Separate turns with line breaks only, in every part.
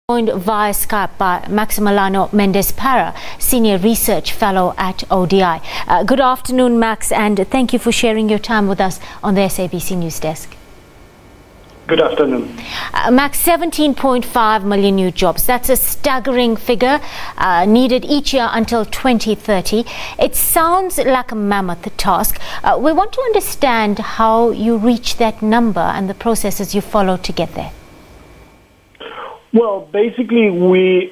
Joined via Skype by Maximiliano Mendez-Parra, Senior Research Fellow at ODI. Good afternoon, Max, and thank you for sharing your time with us on the SABC News Desk.
Good afternoon.
Max, 17.5 million new jobs. That's a staggering figure needed each year until 2030. It sounds like a mammoth task. We want to understand how you reach that number and the processes you follow to get there.
Well, basically, we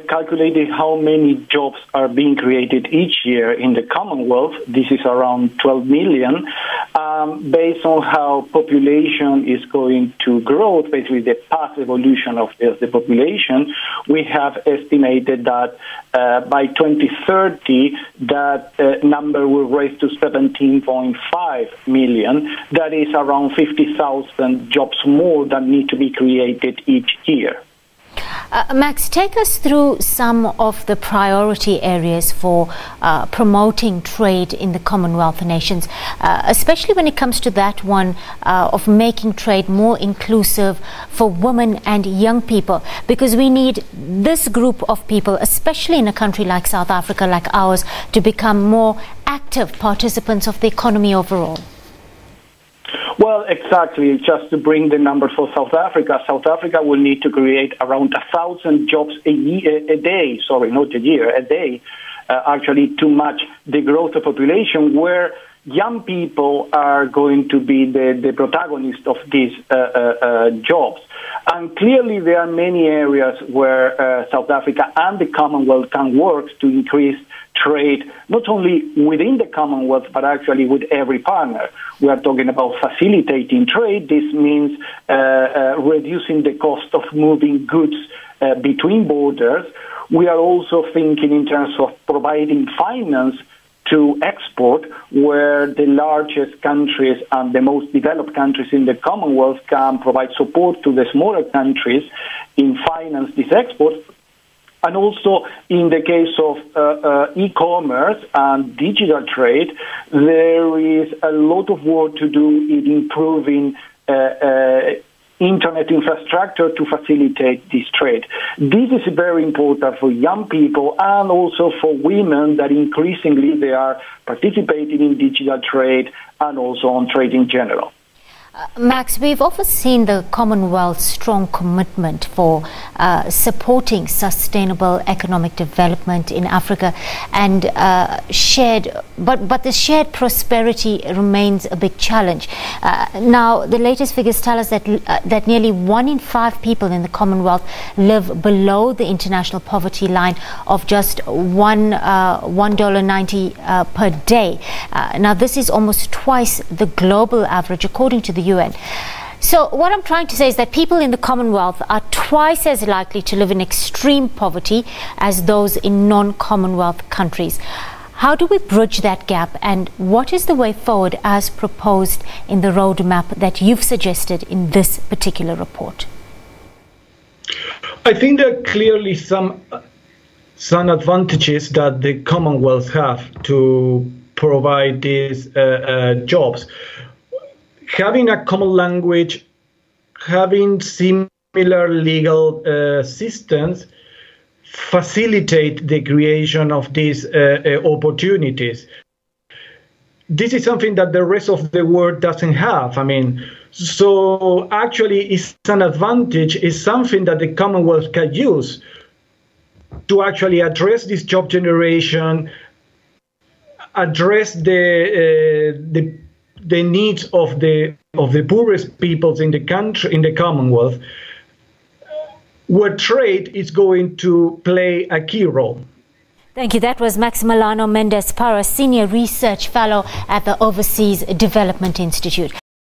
calculated how many jobs are being created each year in the Commonwealth. This is around 12 million. Based on how population is going to grow, basically the past evolution of the population, we have estimated that by 2030, that number will rise to 17.5 million. That is around 50,000 jobs more that need to be created each year.
Max, take us through some of the priority areas for promoting trade in the Commonwealth nations, especially when it comes to that one of making trade more inclusive for women and young people, because we need this group of people, especially in a country like South Africa, like ours, to become more active participants of the economy overall.
Well, exactly. Just to bring the numbers for South Africa will need to create around 1,000 jobs a day, actually to match the growth of population, where young people are going to be the protagonists of these jobs. And clearly there are many areas where South Africa and the Commonwealth can work to increase trade, not only within the Commonwealth, but actually with every partner. We are talking about facilitating trade. This means reducing the cost of moving goods between borders. We are also thinking in terms of providing finance to export, where the largest countries and the most developed countries in the Commonwealth can provide support to the smaller countries in finance these exports. And also in the case of e-commerce and digital trade, there is a lot of work to do in improving internet infrastructure to facilitate this trade. This is very important for young people and also for women that increasingly they are participating in digital trade and also on trade in general.
Max, we've often seen the Commonwealth's strong commitment for supporting sustainable economic development in Africa, and but the shared prosperity remains a big challenge. Now, the latest figures tell us that nearly 1 in 5 people in the Commonwealth live below the international poverty line of just $1.90 per day. Now, this is almost twice the global average, according to the UN. So what I'm trying to say is that people in the Commonwealth are twice as likely to live in extreme poverty as those in non-Commonwealth countries. How do we bridge that gap, and what is the way forward as proposed in the roadmap that you've suggested in this particular report?
I think there are clearly some advantages that the Commonwealth have to provide these jobs. Having a common language, having similar legal systems facilitate the creation of these opportunities. This is something that the rest of the world doesn't have. So actually it's an advantage, it's something that the Commonwealth can use to actually address this job generation, address the needs of the poorest peoples in the country, in the Commonwealth, where trade is going to play a key role.
Thank you. That was Maximiliano Mendez-Parra, Senior Research Fellow at the Overseas Development Institute.